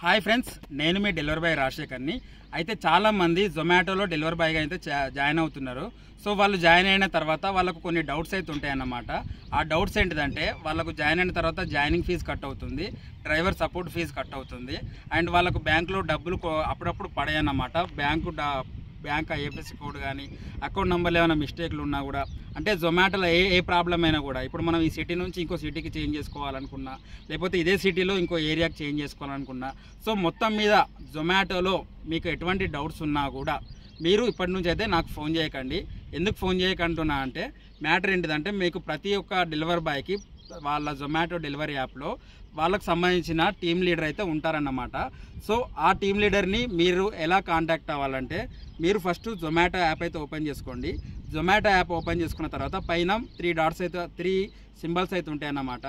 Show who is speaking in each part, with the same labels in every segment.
Speaker 1: Hi friends, నేను మీ delivery boy రాజశేఖర్ని. అయితే చాలామంది జొమాటోలో డెలివరీ బాయ్గా అయితే జాయిన్ అవుతున్నారు. సో వాళ్ళు జాయిన్ అయిన తర్వాత వాళ్ళకు కొన్ని డౌట్స్ అయితే ఉంటాయన్నమాట. ఆ డౌట్స్ ఏంటిదంటే, వాళ్ళకు జాయిన్ అయిన తర్వాత జాయినింగ్ ఫీజు కట్ అవుతుంది, డ్రైవర్ సపోర్ట్ ఫీజు కట్ అవుతుంది, అండ్ వాళ్ళకు బ్యాంకులో డబ్బులు అప్పుడప్పుడు పడాయన్నమాట. బ్యాంక్ ఐఎఫ్ఎస్సి కోడ్ కానీ అకౌంట్ నెంబర్లు ఏమైనా మిస్టేక్లు ఉన్నా కూడా, అంటే జొమాటోలో ఏ ప్రాబ్లం అయినా కూడా, ఇప్పుడు మనం ఈ సిటీ నుంచి ఇంకో సిటీకి చేంజ్ చేసుకోవాలనుకున్నా, లేకపోతే ఇదే సిటీలో ఇంకో ఏరియాకి చేంజ్ చేసుకోవాలనుకున్నా, సో మొత్తం మీద జొమాటోలో మీకు ఎటువంటి డౌట్స్ ఉన్నా కూడా మీరు ఇప్పటి నుంచి అయితే నాకు ఫోన్ చేయకండి. ఎందుకు ఫోన్ చేయకంటున్నా అంటే, మ్యాటర్ ఏంటిదంటే, మీకు ప్రతి ఒక్క డెలివరీ బాయ్కి వాళ్ళ జొమాటో డెలివరీ యాప్లో వాళ్ళకు సంబంధించిన టీమ్ లీడర్ అయితే ఉంటారన్నమాట. సో ఆ టీమ్ లీడర్ని మీరు ఎలా కాంటాక్ట్ అవ్వాలంటే, మీరు ఫస్ట్ జొమాటో యాప్ అయితే ఓపెన్ చేసుకోండి. జొమాటో యాప్ ఓపెన్ చేసుకున్న తర్వాత పైన 3 సింబల్స్ అయితే ఉంటాయన్నమాట.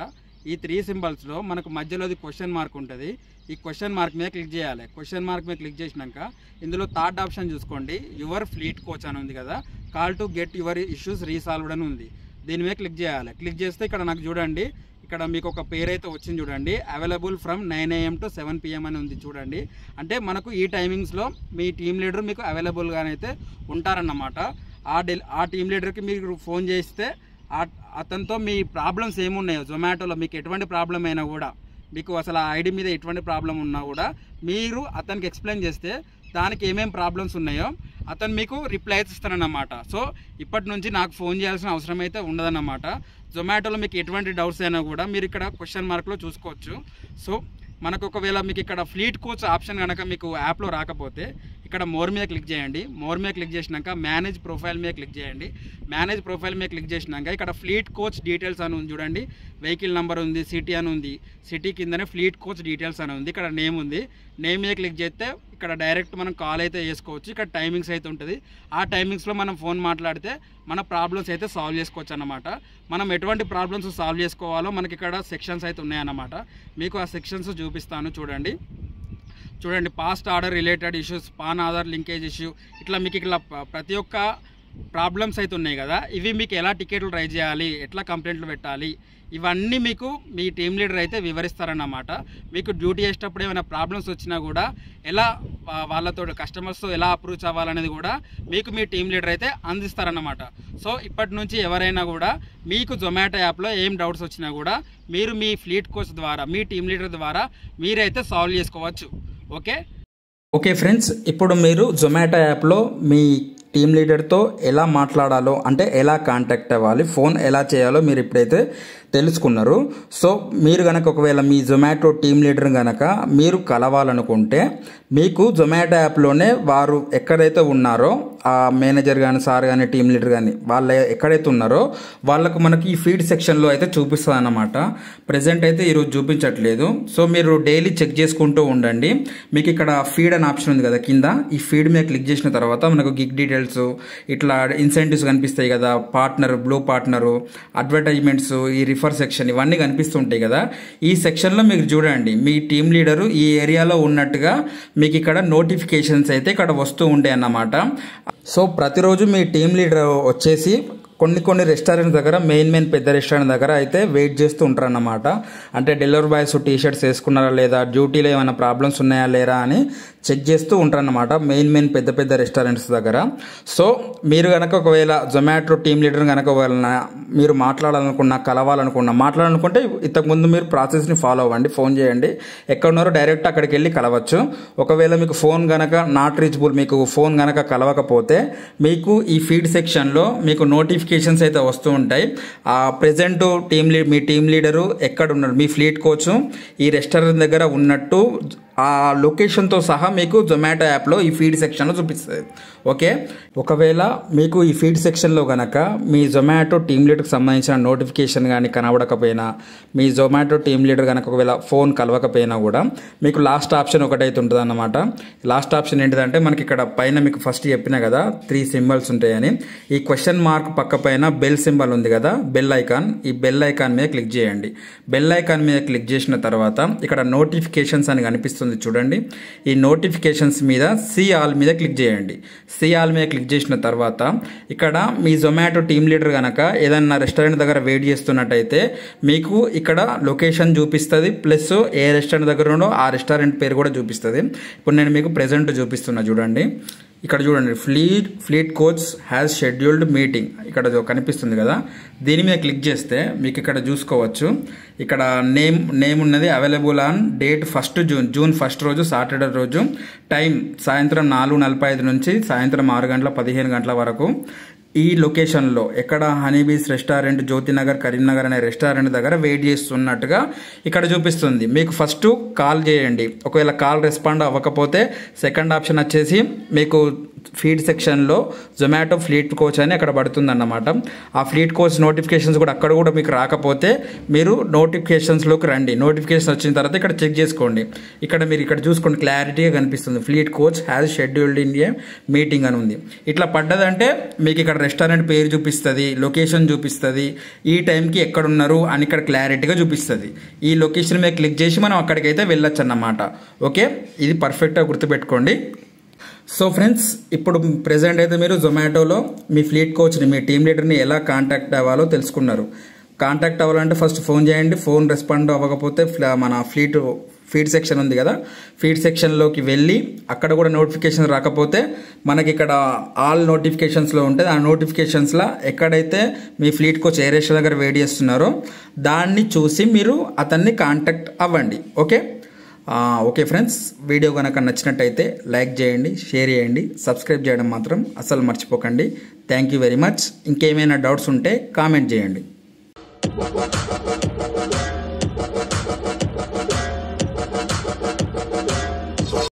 Speaker 1: ఈ 3 సింబల్స్లో మనకు మధ్యలోది క్వశ్చన్ మార్క్ ఉంటుంది. ఈ క్వశ్చన్ మార్క్ మీద క్లిక్ చేయాలి. క్వశ్చన్ మార్క్ మీద క్లిక్ చేసినాక ఇందులో థర్డ్ ఆప్షన్ చూసుకోండి, యువర్ ఫ్లీట్ కోచ్ అని ఉంది కదా, call to get your issues resolved అని ఉంది. దీని మీద క్లిక్ చేయాలి. క్లిక్ చేస్తే ఇక్కడ నాకు చూడండి, ఇక్కడ మీకు ఒక పేరు అయితే వచ్చింది చూడండి, available from 9 AM to 7 PM అని ఉంది చూడండి. అంటే మనకు ఈ టైమింగ్స్లో మీ టీమ్ లీడర్ మీకు అవైలబుల్గానైతే ఉంటారన్నమాట. ఆ టీమ్ లీడర్కి మీరు ఫోన్ చేస్తే అతనితో మీ ప్రాబ్లమ్స్ ఏమున్నాయో, జొమాటోలో మీకు ఎటువంటి ప్రాబ్లం అయినా కూడా, మీకు అసలు ఆ ఐడి మీద ఎటువంటి ప్రాబ్లం ఉన్నా కూడా మీరు అతనికి ఎక్స్ప్లెయిన్ చేస్తే దానికి ఏమేమి ప్రాబ్లమ్స్ ఉన్నాయో అతను మీకు రిప్లై ఇస్తానన్నమాట. సో ఇప్పటి నుంచి నాకు ఫోన్ చేయాల్సిన అవసరం అయితే ఉండదన్నమాట. జొమాటోలో మీకు ఎటువంటి డౌట్స్ అయినా కూడా మీరు ఇక్కడ క్వశ్చన్ మార్క్లో చూసుకోవచ్చు. సో మనకు ఒకవేళ మీకు ఇక్కడ ఫ్లీట్ కోచ్ ఆప్షన్ కనుక మీకు యాప్లో రాకపోతే, ఇక్కడ మోర్ మీద క్లిక్ చేయండి. మోర్ మీద క్లిక్ చేసినాక మేనేజ్ ప్రొఫైల్ మీద క్లిక్ చేయండి. మేనేజ్ ప్రొఫైల్ మీద క్లిక్ చేసినాక ఇక్కడ ఫ్లీట్ కోచ్ డీటెయిల్స్ అని ఉంది చూడండి, వెహికల్ నెంబర్ ఉంది, సిటీ అని ఉంది, సిటీ కిందనే ఫ్లీట్ కోచ్ డీటెయిల్స్ అని ఉంది, ఇక్కడ నేమ్ ఉంది. నేమ్ మీద క్లిక్ చేస్తే ఇక్కడ డైరెక్ట్ మనం కాల్ అయితే చేసుకోవచ్చు. ఇక్కడ టైమింగ్స్ అయితే ఉంటుంది. ఆ టైమింగ్స్లో మనం ఫోన్ మాట్లాడితే మన ప్రాబ్లమ్స్ అయితే సాల్వ్ చేసుకోవచ్చు అన్నమాట. మనం ఎటువంటి ప్రాబ్లమ్స్ సాల్వ్ చేసుకోవాలో మనకి ఇక్కడ సెక్షన్స్ అయితే ఉన్నాయన్నమాట. మీకు ఆ సెక్షన్స్ చూపిస్తాను చూడండి. Past order related issues, pan Aadhaar linkage issue, ఇట్లా మీకు ఇట్లా ప్రతి ఒక్క ప్రాబ్లమ్స్ అయితే ఉన్నాయి కదా, ఇవి మీకు ఎలా టికెట్లు ట్రై చేయాలి, ఎట్లా కంప్లైంట్లు పెట్టాలి, ఇవన్నీ మీకు మీ టీమ్ లీడర్ అయితే వివరిస్తారన్నమాట. మీకు డ్యూటీ చేసేటప్పుడు ఏమైనా ప్రాబ్లమ్స్ వచ్చినా కూడా ఎలా వాళ్ళతో కస్టమర్స్తో ఎలా అప్రోచ్ అవ్వాలనేది కూడా మీకు మీ టీమ్ లీడర్ అయితే అందిస్తారన్నమాట. సో ఇప్పటి నుంచి ఎవరైనా కూడా మీకు జొమాటో యాప్లో ఏం డౌట్స్ వచ్చినా కూడా మీరు మీ ఫ్లీట్ కోచ్ ద్వారా, మీ టీమ్ లీడర్ ద్వారా మీరైతే సాల్వ్ చేసుకోవచ్చు. ఓకే ఫ్రెండ్స్, ఇప్పుడు మీరు జొమాటో యాప్లో మీ టీమ్ లీడర్తో ఎలా మాట్లాడాలో, అంటే ఎలా కాంటాక్ట్ అవ్వాలి, ఫోన్ ఎలా చేయాలో మీరు ఇప్పుడైతే తెలుసుకున్నారు. సో మీరు కనుక ఒకవేళ మీ జొమాటో టీమ్ లీడర్ కనుక మీరు కలవాలనుకుంటే, మీకు జొమాటో యాప్లోనే వారు ఎక్కడైతే ఉన్నారో, ఆ మేనేజర్ కానీ, సార్ కానీ, టీమ్ లీడర్ కానీ, వాళ్ళు ఎక్కడైతే ఉన్నారో వాళ్ళకు మనకి ఈ ఫీడ్ సెక్షన్లో అయితే చూపిస్తుంది అన్నమాట. ప్రజెంట్ అయితే ఈరోజు చూపించట్లేదు. సో మీరు డైలీ చెక్ చేసుకుంటూ ఉండండి. మీకు ఇక్కడ ఫీడ్ అనే ఆప్షన్ ఉంది కదా కింద, ఈ ఫీడ్ మీద క్లిక్ చేసిన తర్వాత మనకు గిగ్ డీటెయిల్స్, ఇట్లా ఇన్సెంటివ్స్ కనిపిస్తాయి కదా, పార్ట్నర్, బ్లూ పార్ట్నరు, అడ్వర్టైజ్మెంట్స్, ఈ రిఫర్ సెక్షన్, ఇవన్నీ కనిపిస్తుంటాయి కదా. ఈ సెక్షన్లో మీరు చూడండి, మీ టీమ్ లీడరు ఈ ఏరియాలో ఉన్నట్టుగా మీకు ఇక్కడ నోటిఫికేషన్స్ అయితే ఇక్కడ వస్తూ ఉంటాయి అన్నమాట. సో ప్రతిరోజు మీ టీమ్ లీడర్ వచ్చేసి కొన్ని రెస్టారెంట్ దగ్గర, మెయిన్ పెద్ద రెస్టారెంట్ దగ్గర అయితే వెయిట్ చేస్తూ ఉంటారు అన్నమాట. అంటే డెలివరీ బాయ్స్ టీ-షర్ట్స్ వేసుకున్నారా లేదా, డ్యూటీలో ఏమైనా ప్రాబ్లమ్స్ ఉన్నాయా లేరా అని చెక్ చేస్తూ ఉంటారన్నమాట, మెయిన్ పెద్ద రెస్టారెంట్స్ దగ్గర. సో మీరు కనుక ఒకవేళ జొమాటో టీమ్ లీడర్ కనుక మీరు మాట్లాడాలనుకుంటే ఇంతకుముందు మీరు ప్రాసెస్ని ఫాలో అవ్వండి. ఫోన్ చేయండి, ఎక్కడ ఉన్నారో డైరెక్ట్ అక్కడికి వెళ్ళి కలవచ్చు. ఒకవేళ మీకు ఫోన్ కనుక నాట్ రీచబుల్, మీకు ఫోన్ కనుక కలవకపోతే మీకు ఈ ఫీడ్ సెక్షన్లో మీకు నోటిఫికేషన్స్ అయితే వస్తూ ఉంటాయి. ఆ ప్రెజెంట్ మీ టీమ్ లీడరు ఎక్కడ ఉన్నారు, మీ ఫ్లీట్ కోచ్ ఈ రెస్టారెంట్ దగ్గర ఉన్నట్టు ఆ లొకేషన్తో సహా మీకు జొమాటో యాప్లో ఈ ఫీడ్ సెక్షన్లో చూపిస్తుంది. ఓకే, ఒకవేళ మీకు ఈ ఫీడ్ సెక్షన్లో కనుక మీ జొమాటో టీమ్ లీడర్కి సంబంధించిన నోటిఫికేషన్ కానీ కనబడకపోయినా, మీ జొమాటో టీమ్ లీడర్ కనుక ఒకవేళ ఫోన్ కలవకపోయినా కూడా మీకు లాస్ట్ ఆప్షన్ ఒకటైతే ఉంటుంది అన్నమాట. లాస్ట్ ఆప్షన్ ఏంటిదంటే, మనకి ఇక్కడ పైన మీకు ఫస్ట్ చెప్పిన కదా 3 సింబల్స్ ఉంటాయని, ఈ క్వశ్చన్ మార్క్ పక్క పైన బెల్ సింబల్ ఉంది కదా, బెల్ ఐకాన్, ఈ బెల్ ఐకాన్ మీద క్లిక్ చేయండి. బెల్ ఐకాన్ మీద క్లిక్ చేసిన తర్వాత ఇక్కడ నోటిఫికేషన్స్ అని కనిపిస్తుంది
Speaker 2: కనిపిస్తుంది చూడండి. ఈ నోటిఫికేషన్స్ మీద సి ఆల్ మీద క్లిక్ చేయండి. సి ఆల్ మీద క్లిక్ చేసిన తర్వాత ఇక్కడ మీ జొమాటో టీమ్ లీడర్ కనుక ఏదన్నా రెస్టారెంట్ దగ్గర వెయిట్ చేస్తున్నట్టయితే మీకు ఇక్కడ లొకేషన్ చూపిస్తుంది, ప్లస్ ఏ రెస్టారెంట్ దగ్గర ఉండో ఆ రెస్టారెంట్ పేరు కూడా చూపిస్తుంది. ఇప్పుడు నేను మీకు ప్రెజెంట్ చూపిస్తున్నా చూడండి. ఇక్కడ చూడండి, fleet coach has scheduled meeting ఇక్కడ కనిపిస్తుంది కదా. దీని మీద క్లిక్ చేస్తే మీకు ఇక్కడ చూసుకోవచ్చు, ఇక్కడ నేమ్ ఉన్నది అవైలబుల్ ఆన్ డేట్ 1 జూన్ 1 రోజు సాటర్డే రోజు, టైం సాయంత్రం 4:45 నుంచి సాయంత్రం 6:15 గంటల వరకు. ఈ లొకేషన్లో ఎక్కడ హనీబీస్ రెస్టారెంట్ జ్యోతినగర్ కరీంనగర్ అనే రెస్టారెంట్ దగ్గర వెయిట్ చేస్తున్నట్టుగా ఇక్కడ చూపిస్తుంది. మీకు ఫస్ట్ కాల్ చేయండి. ఒకవేళ కాల్ రెస్పాండ్ అవ్వకపోతే సెకండ్ ఆప్షన్ వచ్చేసి మీకు ఫీడ్ సెక్షన్లో జొమాటో ఫ్లీట్ కోచ్ అని అక్కడ పడుతుంది అన్నమాట. ఆ ఫ్లీట్ కోచ్ నోటిఫికేషన్స్ కూడా అక్కడ కూడా మీకు రాకపోతే మీరు నోటిఫికేషన్స్లోకి రండి. నోటిఫికేషన్ వచ్చిన తర్వాత ఇక్కడ చెక్ చేసుకోండి. మీరు ఇక్కడ చూసుకోండి, క్లారిటీగా కనిపిస్తుంది fleet coach has scheduled in a meeting అని ఉంది. ఇట్లా పడ్డదంటే మీకు ఇక్కడ రెస్టారెంట్ పేరు చూపిస్తుంది, లొకేషన్ చూపిస్తుంది, ఈ టైంకి ఎక్కడున్నారు అని ఇక్కడ క్లారిటీగా చూపిస్తుంది. ఈ లొకేషన్ మీద క్లిక్ చేసి మనం అక్కడికైతే వెళ్ళొచ్చు అన్నమాట. ఓకే, ఇది పర్ఫెక్ట్గా గుర్తుపెట్టుకోండి. సో ఫ్రెండ్స్, ఇప్పుడు ప్రెజెంట్ అయితే మీరు జొమాటోలో మీ ఫ్లీట్ కోచ్ని, మీ టీమ్ లీడర్ని ఎలా కాంటాక్ట్ అవ్వాలో తెలుసుకున్నారు. కాంటాక్ట్ అవ్వాలంటే ఫస్ట్ ఫోన్ చేయండి. ఫోన్ రెస్పాండ్ అవ్వకపోతే మన ఫీడ్ సెక్షన్ ఉంది కదా, ఫీడ్ సెక్షన్లోకి వెళ్ళి అక్కడ కూడా నోటిఫికేషన్ రాకపోతే మనకి ఇక్కడ ఆల్ నోటిఫికేషన్స్లో ఉంటుంది. ఆ నోటిఫికేషన్స్లో ఎక్కడైతే మీ ఫ్లీట్ కోచ్ ఏ రెస్టారెంట్ దగ్గర వెయిట్ చేస్తున్నారో దాన్ని చూసి మీరు అతన్ని కాంటాక్ట్ అవ్వండి. ఓకే ఫ్రెండ్స్, వీడియో కనుక నచ్చినట్టయితే లైక్ చేయండి, షేర్ చేయండి, సబ్స్క్రైబ్ చేయడం మాత్రం అస్సలు మర్చిపోకండి. Thank you very much. ఇంకేమైనా డౌట్స్ ఉంటే కామెంట్ చేయండి.